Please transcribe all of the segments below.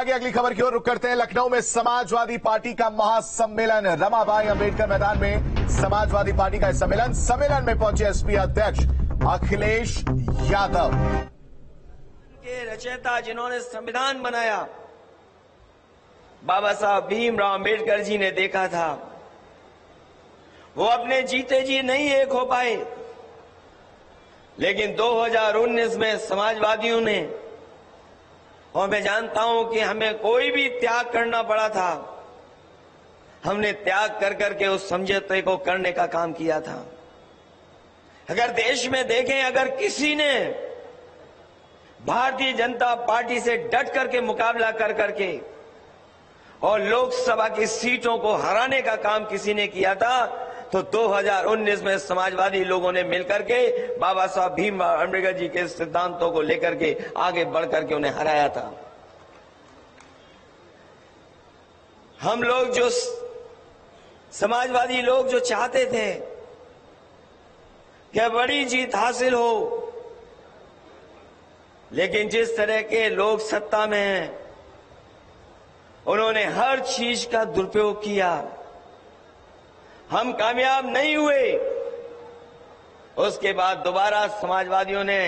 आगे अगली खबर की ओर रुक करते हैं। लखनऊ में समाजवादी पार्टी का महासम्मेलन। रमाबाई अंबेडकर मैदान में समाजवादी पार्टी का सम्मेलन में पहुंचे एसपी अध्यक्ष अखिलेश यादव। के रचयिता जिन्होंने संविधान बनाया, बाबा साहब भीमराव अंबेडकर जी ने देखा था, वो अपने जीते जी नहीं एक हो पाए, लेकिन 2019 में समाजवादियों ने, और मैं जानता हूं कि हमें कोई भी त्याग करना पड़ा था, हमने त्याग कर करके उस समझौते को करने का काम किया था। अगर देश में देखें, अगर किसी ने भारतीय जनता पार्टी से डट करके मुकाबला कर करके और लोकसभा की सीटों को हराने का काम किसी ने किया था, तो 2019 में समाजवादी लोगों ने मिलकर के बाबा साहब भीमराव अंबेडकर जी के सिद्धांतों को लेकर के आगे बढ़कर के उन्हें हराया था। हम लोग जो समाजवादी लोग जो चाहते थे कि बड़ी जीत हासिल हो, लेकिन जिस तरह के लोग सत्ता में हैं, उन्होंने हर चीज का दुरुपयोग किया, हम कामयाब नहीं हुए। उसके बाद दोबारा समाजवादियों ने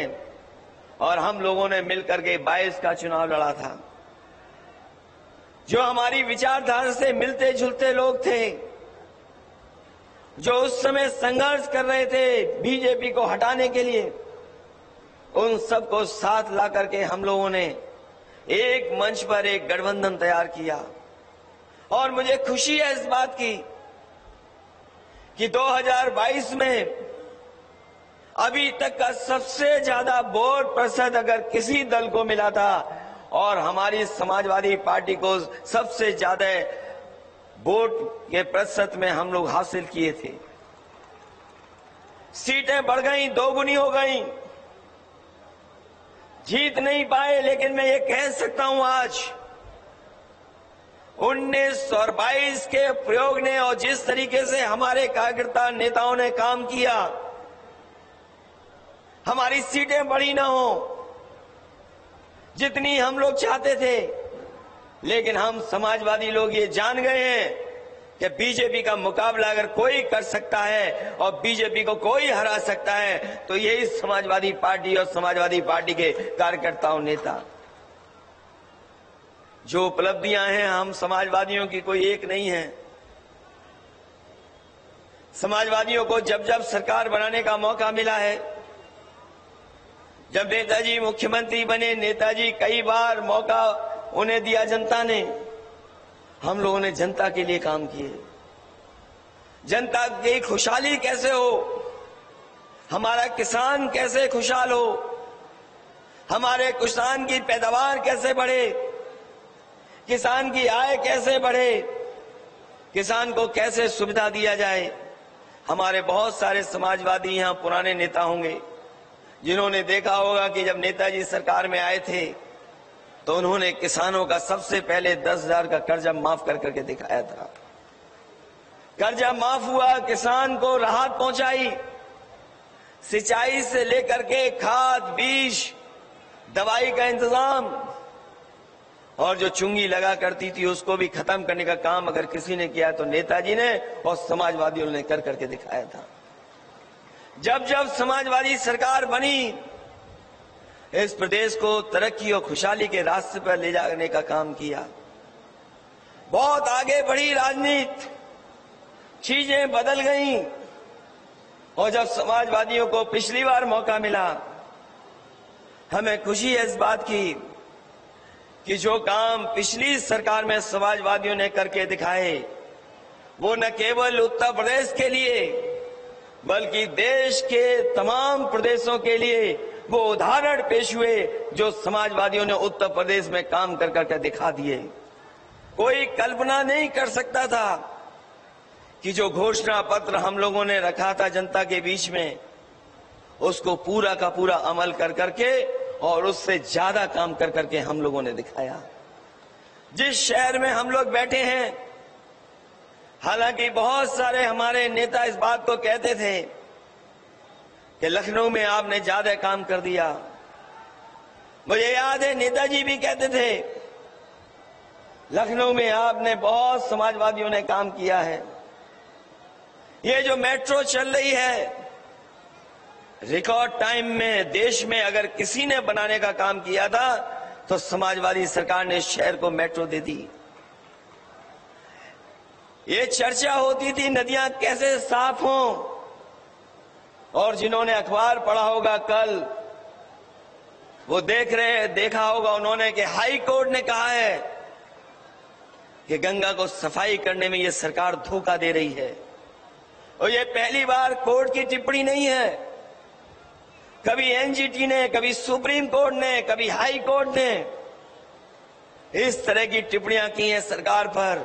और हम लोगों ने मिलकर के 22 का चुनाव लड़ा था। जो हमारी विचारधारा से मिलते जुलते लोग थे, जो उस समय संघर्ष कर रहे थे बीजेपी को हटाने के लिए, उन सबको साथ ला करके हम लोगों ने एक मंच पर एक गठबंधन तैयार किया। और मुझे खुशी है इस बात की कि 2022 में अभी तक का सबसे ज्यादा वोट प्रतिशत अगर किसी दल को मिला था, और हमारी समाजवादी पार्टी को सबसे ज्यादा वोट के प्रतिशत में हम लोग हासिल किए थे। सीटें बढ़ गई, दोगुनी हो गई, जीत नहीं पाए, लेकिन मैं ये कह सकता हूं आज 19 और 22 के प्रयोग ने और जिस तरीके से हमारे कार्यकर्ता नेताओं ने काम किया, हमारी सीटें बड़ी ना हो जितनी हम लोग चाहते थे, लेकिन हम समाजवादी लोग ये जान गए हैं कि बीजेपी का मुकाबला अगर कोई कर सकता है और बीजेपी को कोई हरा सकता है, तो यही समाजवादी पार्टी और समाजवादी पार्टी के कार्यकर्ताओं नेता। जो उपलब्धियां हैं हम समाजवादियों की कोई एक नहीं है। समाजवादियों को जब जब सरकार बनाने का मौका मिला है, जब नेताजी मुख्यमंत्री बने, नेताजी कई बार मौका उन्हें दिया जनता ने, हम लोगों ने जनता के लिए काम किए। जनता की खुशहाली कैसे हो, हमारा किसान कैसे खुशहाल हो, हमारे किसान की पैदावार कैसे बढ़े, किसान की आय कैसे बढ़े, किसान को कैसे सुविधा दिया जाए। हमारे बहुत सारे समाजवादी यहां पुराने नेता होंगे जिन्होंने देखा होगा कि जब नेताजी सरकार में आए थे तो उन्होंने किसानों का सबसे पहले 10,000 का कर्जा माफ कर करके दिखाया था। कर्जा माफ हुआ, किसान को राहत पहुंचाई, सिंचाई से लेकर के खाद, बीज, दवाई का इंतजाम, और जो चुंगी लगा करती थी उसको भी खत्म करने का काम अगर किसी ने किया तो नेताजी ने और समाजवादियों ने कर करके दिखाया था। जब जब समाजवादी सरकार बनी, इस प्रदेश को तरक्की और खुशहाली के रास्ते पर ले जाने का काम किया। बहुत आगे बढ़ी राजनीति, चीजें बदल गईं, और जब समाजवादियों को पिछली बार मौका मिला, हमें खुशी है इस बात की कि जो काम पिछली सरकार में समाजवादियों ने करके दिखाए, वो न केवल उत्तर प्रदेश के लिए बल्कि देश के तमाम प्रदेशों के लिए वो उदाहरण पेश हुए जो समाजवादियों ने उत्तर प्रदेश में काम कर करके दिखा दिए। कोई कल्पना नहीं कर सकता था कि जो घोषणा पत्र हम लोगों ने रखा था जनता के बीच में, उसको पूरा का पूरा अमल कर करके और उससे ज्यादा काम कर करके हम लोगों ने दिखाया। जिस शहर में हम लोग बैठे हैं, हालांकि बहुत सारे हमारे नेता इस बात को कहते थे कि लखनऊ में आपने ज्यादा काम कर दिया, मुझे याद है नेताजी भी कहते थे लखनऊ में आपने बहुत समाजवादियों ने काम किया है। ये जो मेट्रो चल रही है, रिकॉर्ड टाइम में देश में अगर किसी ने बनाने का काम किया था तो समाजवादी सरकार ने शहर को मेट्रो दे दी। ये चर्चा होती थी नदियां कैसे साफ हों, और जिन्होंने अखबार पढ़ा होगा कल वो देखा होगा उन्होंने कि हाई कोर्ट ने कहा है कि गंगा को सफाई करने में ये सरकार धोखा दे रही है। और ये पहली बार कोर्ट की टिप्पणी नहीं है, कभी एनजीटी ने, कभी सुप्रीम कोर्ट ने, कभी हाई कोर्ट ने इस तरह की टिप्पणियां की हैं सरकार पर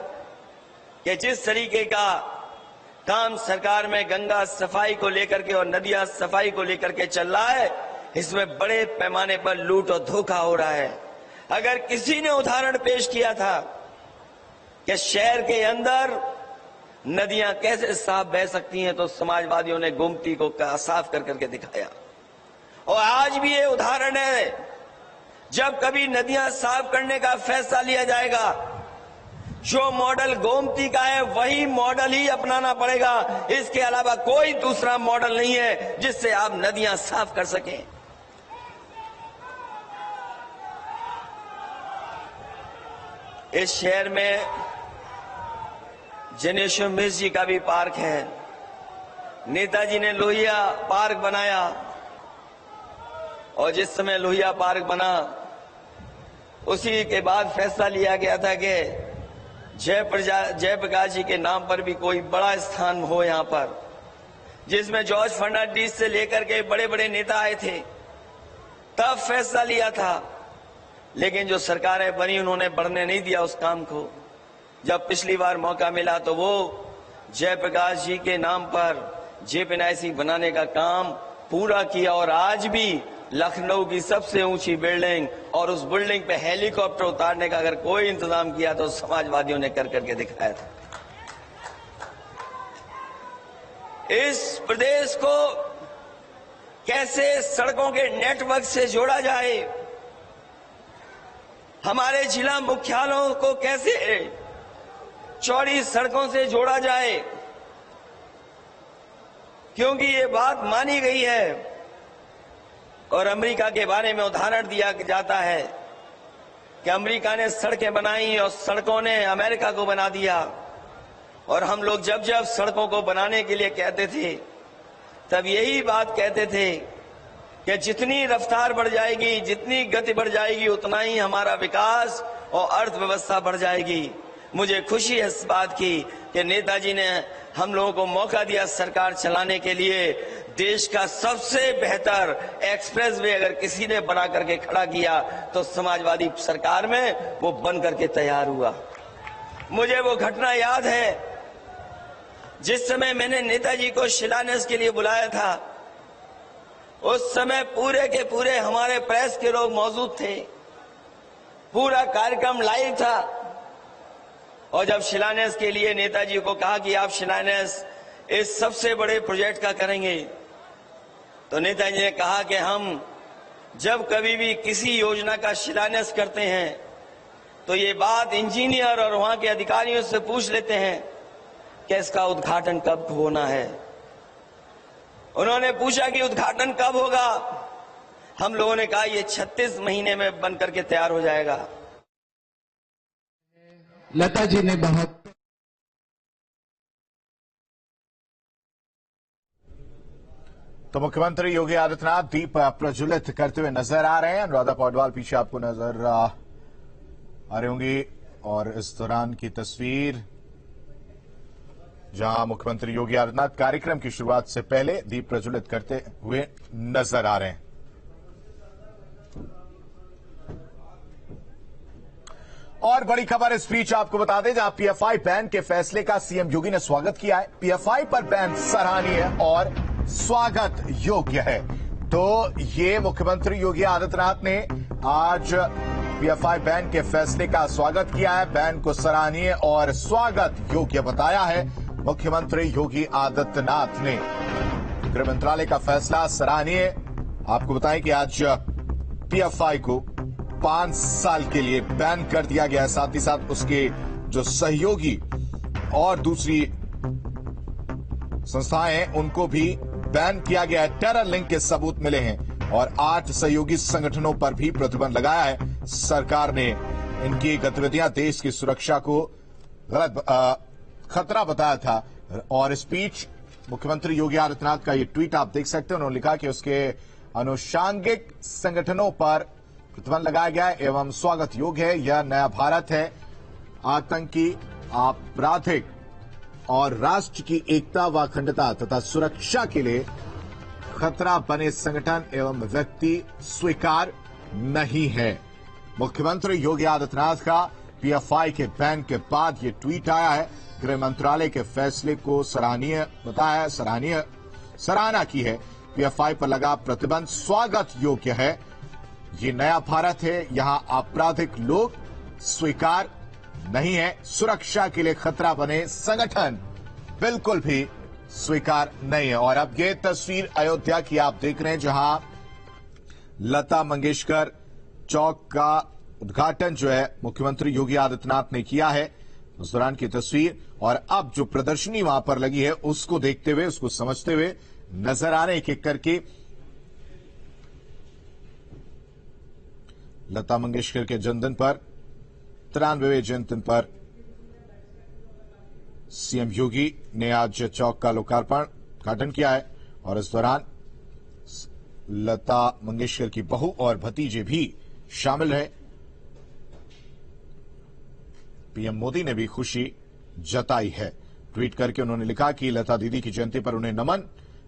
कि जिस तरीके का काम सरकार में गंगा सफाई को लेकर के और नदियां सफाई को लेकर के चल रहा है, इसमें बड़े पैमाने पर लूट और धोखा हो रहा है। अगर किसी ने उदाहरण पेश किया था कि शहर के अंदर नदियां कैसे साफ बह सकती हैं, तो समाजवादियों ने गोमती को साफ कर करके दिखाया। और आज भी ये उदाहरण है, जब कभी नदियां साफ करने का फैसला लिया जाएगा, जो मॉडल गोमती का है वही मॉडल ही अपनाना पड़ेगा। इसके अलावा कोई दूसरा मॉडल नहीं है जिससे आप नदियां साफ कर सकें। इस शहर में जनेश्वर मिश्र जी का भी पार्क है। नेताजी ने लोहिया पार्क बनाया, और जिस समय लोहिया पार्क बना उसी के बाद फैसला लिया गया था कि जयप्रकाश जी के नाम पर भी कोई बड़ा स्थान हो यहां पर, जिसमें जॉर्ज फर्नांडिस से लेकर के बड़े बड़े नेता आए थे। तब फैसला लिया था, लेकिन जो सरकारें बनी उन्होंने बढ़ने नहीं दिया उस काम को। जब पिछली बार मौका मिला तो वो जयप्रकाश जी के नाम पर जेपीएनआईसी बनाने का काम पूरा किया, और आज भी लखनऊ की सबसे ऊंची बिल्डिंग और उस बिल्डिंग पे हेलीकॉप्टर उतारने का अगर कोई इंतजाम किया तो समाजवादियों ने कर करके दिखाया था। इस प्रदेश को कैसे सड़कों के नेटवर्क से जोड़ा जाए, हमारे जिला मुख्यालयों को कैसे चौड़ी सड़कों से जोड़ा जाए, क्योंकि ये बात मानी गई है और अमेरिका के बारे में उदाहरण दिया जाता है कि अमेरिका ने सड़कें बनाई और सड़कों ने अमेरिका को बना दिया। और हम लोग जब जब सड़कों को बनाने के लिए कहते थे तब यही बात कहते थे कि जितनी रफ्तार बढ़ जाएगी, जितनी गति बढ़ जाएगी, उतना ही हमारा विकास और अर्थव्यवस्था बढ़ जाएगी। मुझे खुशी है इस बात की कि नेताजी ने हम लोगों को मौका दिया सरकार चलाने के लिए। देश का सबसे बेहतर एक्सप्रेसवे अगर किसी ने बना करके खड़ा किया तो समाजवादी सरकार में वो बन करके तैयार हुआ। मुझे वो घटना याद है जिस समय मैंने नेताजी को शिलान्यास के लिए बुलाया था। उस समय पूरे के पूरे हमारे प्रेस के लोग मौजूद थे, पूरा कार्यक्रम लाइव था। और जब शिलान्यास के लिए नेताजी को कहा कि आप शिलान्यास इस सबसे बड़े प्रोजेक्ट का करेंगे, तो नेताजी ने कहा कि हम जब कभी भी किसी योजना का शिलान्यास करते हैं तो ये बात इंजीनियर और वहां के अधिकारियों से पूछ लेते हैं कि इसका उद्घाटन कब होना है। उन्होंने पूछा कि उद्घाटन कब होगा, हम लोगों ने कहा ये 36 महीने में बन करके तैयार हो जाएगा। लता जी ने बहुत तो मुख्यमंत्री योगी आदित्यनाथ दीप प्रज्वलित करते हुए नजर आ रहे हैं। अनुराधा पौडवाल पीछे आपको नजर आ रही होंगी, और इस दौरान की तस्वीर जहां मुख्यमंत्री योगी आदित्यनाथ कार्यक्रम की शुरुआत से पहले दीप प्रज्वलित करते हुए नजर आ रहे हैं। और बड़ी खबर इस बीच आपको बता दें, जहां पीएफआई बैन के फैसले का सीएम योगी ने स्वागत किया है। पीएफआई पर बैन सराहनीय और स्वागत योग्य है। तो ये मुख्यमंत्री योगी आदित्यनाथ ने आज पीएफआई बैन के फैसले का स्वागत किया है। बैन को सराहनीय और स्वागत योग्य बताया है मुख्यमंत्री योगी आदित्यनाथ ने। गृह मंत्रालय का फैसला सराहनीय। आपको बताएं कि आज पीएफआई को 5 साल के लिए बैन कर दिया गया है। साथ ही साथ उसके जो सहयोगी और दूसरी संस्थाएं हैं उनको भी बैन किया गया है। टेरर लिंक के सबूत मिले हैं और 8 सहयोगी संगठनों पर भी प्रतिबंध लगाया है। सरकार ने इनकी गतिविधियां देश की सुरक्षा को गलत खतरा बताया था। और इस बीच मुख्यमंत्री योगी आदित्यनाथ का ये ट्वीट आप देख सकते हैं। उन्होंने लिखा कि उसके अनुषांगिक संगठनों पर प्रतिबंध लगाया गया है एवं स्वागत योग्य है। यह नया भारत है। आतंकी, आपराधिक और राष्ट्र की एकता व अखंडता तथा सुरक्षा के लिए खतरा बने संगठन एवं व्यक्ति स्वीकार नहीं है। मुख्यमंत्री योगी आदित्यनाथ का पीएफआई के बैन के बाद ये ट्वीट आया है। गृह मंत्रालय के फैसले को सराहनीय बताया, सराहना की है। पीएफआई पर लगा प्रतिबंध स्वागत योग्य है। ये नया भारत है, यहां आपराधिक लोग स्वीकार नहीं है। सुरक्षा के लिए खतरा बने संगठन बिल्कुल भी स्वीकार नहीं है। और अब ये तस्वीर अयोध्या की आप देख रहे हैं, जहां लता मंगेशकर चौक का उद्घाटन जो है मुख्यमंत्री योगी आदित्यनाथ ने किया है। उस दौरान की तस्वीर और अब जो प्रदर्शनी वहां पर लगी है उसको देखते हुए, उसको समझते हुए नजर आ रहे हैं एक एक करके। लता मंगेशकर के जन्मदिन पर 93वें जन्मदिन पर सीएम योगी ने आज चौक का उद्घाटन किया है और इस दौरान लता मंगेशकर की बहू और भतीजे भी शामिल रहे। पीएम मोदी ने भी खुशी जताई है। ट्वीट करके उन्होंने लिखा कि लता दीदी की जयंती पर उन्हें नमन।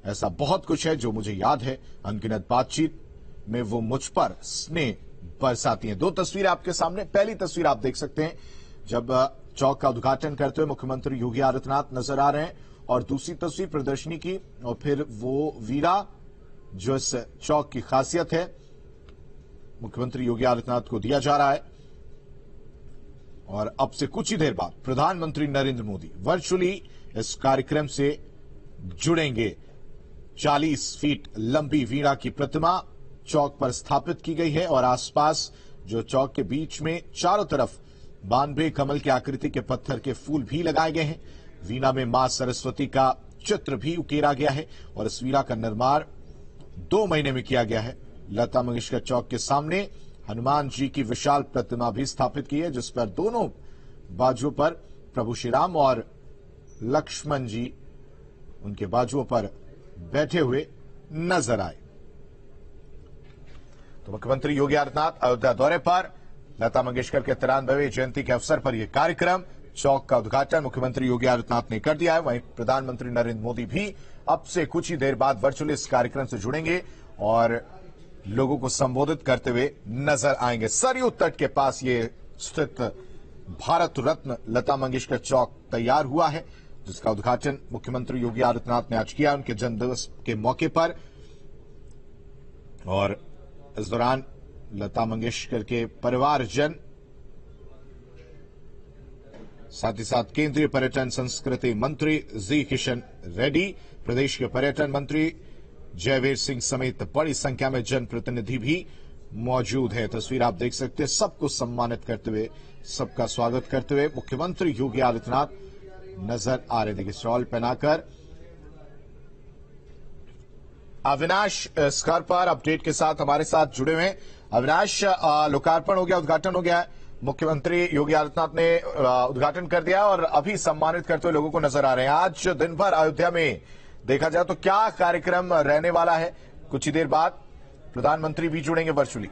ऐसा बहुत कुछ है जो मुझे याद है। अनगिनत बातचीत में वो मुझ पर स्नेह बरसाती हैं। 2 तस्वीरें आपके सामने। पहली तस्वीर आप देख सकते हैं जब चौक का उद्घाटन करते हुए मुख्यमंत्री योगी आदित्यनाथ नजर आ रहे हैं और दूसरी तस्वीर प्रदर्शनी की और फिर वो वीरा जो इस चौक की खासियत है मुख्यमंत्री योगी आदित्यनाथ को दिया जा रहा है। और अब से कुछ ही देर बाद प्रधानमंत्री नरेंद्र मोदी वर्चुअली इस कार्यक्रम से जुड़ेंगे। 40 फीट लंबी वीणा की प्रतिमा चौक पर स्थापित की गई है और आसपास जो चौक के बीच में चारों तरफ 92 कमल की आकृति के पत्थर के फूल भी लगाए गए हैं। वीणा में मां सरस्वती का चित्र भी उकेरा गया है और इस वीणा का निर्माण 2 महीने में किया गया है। लता मंगेशकर चौक के सामने हनुमान जी की विशाल प्रतिमा भी स्थापित की है, जिस पर दोनों बाजुओं पर प्रभु श्री राम और लक्ष्मण जी उनके बाजुओं पर बैठे हुए नजर आए। तो मुख्यमंत्री योगी आदित्यनाथ अयोध्या दौरे पर, लता मंगेशकर के 93वें जयंती के अवसर पर यह कार्यक्रम, चौक का उद्घाटन मुख्यमंत्री योगी आदित्यनाथ ने कर दिया है। वहीं प्रधानमंत्री नरेंद्र मोदी भी अब से कुछ ही देर बाद वर्चुअली इस कार्यक्रम से जुड़ेंगे और लोगों को संबोधित करते हुए नजर आएंगे। सरयू तट के पास ये स्थित भारत रत्न लता मंगेशकर चौक तैयार हुआ है, जिसका उद्घाटन मुख्यमंत्री योगी आदित्यनाथ ने आज किया उनके जन्मदिवस के मौके पर। और इस दौरान लता मंगेशकर के परिवारजन, साथ ही साथ केंद्रीय पर्यटन संस्कृति मंत्री जी किशन रेड्डी, प्रदेश के पर्यटन मंत्री जयवीर सिंह समेत बड़ी संख्या में जनप्रतिनिधि भी मौजूद है। तस्वीर आप देख सकते हैं। सबको सम्मानित करते हुए, सबका स्वागत करते हुए मुख्यमंत्री योगी आदित्यनाथ नजर आ रहे। देखिए, शॉल पहनाकर अविनाश इस घर पर अपडेट के साथ हमारे साथ जुड़े हुए हैं। अविनाश, लोकार्पण हो गया, उद्घाटन हो गया है, मुख्यमंत्री योगी आदित्यनाथ ने उद्घाटन कर दिया और अभी सम्मानित करते हुए लोगों को नजर आ रहे हैं। आज दिन भर अयोध्या में देखा जाए तो क्या कार्यक्रम रहने वाला है? कुछ ही देर बाद प्रधानमंत्री भी जुड़ेंगे वर्चुअली।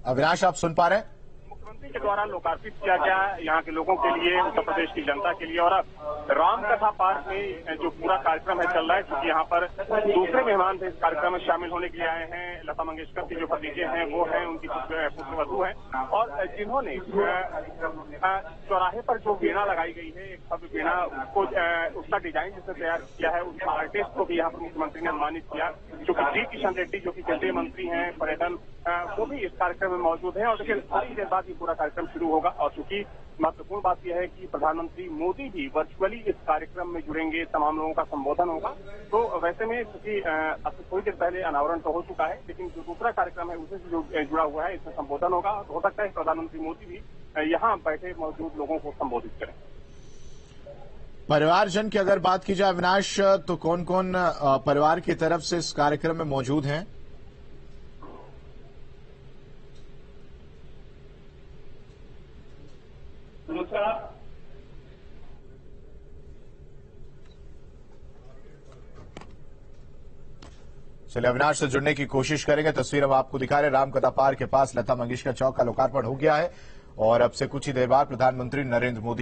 अविनाश, आप सुन पा रहे हैं? मुख्यमंत्री के द्वारा लोकार्पित किया गया यहाँ के लोगों के लिए, उत्तर प्रदेश की जनता के लिए। और राम कथा पार्क में जो पूरा कार्यक्रम है चल रहा है, क्योंकि यहाँ पर दूसरे मेहमान भी इस कार्यक्रम में शामिल होने के लिए आए हैं। लता मंगेशकर के जो भतीजे हैं वो हैं, उनकी पुत्रवधू है और जिन्होंने चौराहे पर जो वीणा लगाई गई है, एक भव्य वीणा को उसका डिजाइन जिसने तैयार किया है, उस आर्टिस्ट को भी यहाँ पर मुख्यमंत्री ने सम्मानित किया, जो कि जी किशन रेड्डी, जो कि केंद्रीय मंत्री हैं पर्यटन, वो भी इस कार्यक्रम में मौजूद हैं। और देखिए, थोड़ी देर बाद ये पूरा कार्यक्रम शुरू होगा और चूंकि महत्वपूर्ण बात यह है कि प्रधानमंत्री मोदी भी वर्चुअली इस कार्यक्रम में जुड़ेंगे, तमाम लोगों का संबोधन होगा। तो वैसे में क्योंकि अब थोड़ी देर पहले अनावरण तो हो चुका है, लेकिन जो दूसरा कार्यक्रम है उसे जो जुड़ा हुआ है, इसमें संबोधन होगा। हो सकता है प्रधानमंत्री मोदी भी यहाँ बैठे मौजूद लोगों को संबोधित करें। परिवारजन की अगर बात की जाए अविनाश, तो कौन कौन परिवार की तरफ से इस कार्यक्रम में मौजूद हैं? चलिए अविनाश से जुड़ने की कोशिश करेंगे। तस्वीर हम आपको दिखा रहे हैं, रामकथा पार्क के पास लता मंगेशकर चौक का लोकार्पण हो गया है और अब से कुछ ही देर बाद प्रधानमंत्री नरेंद्र मोदी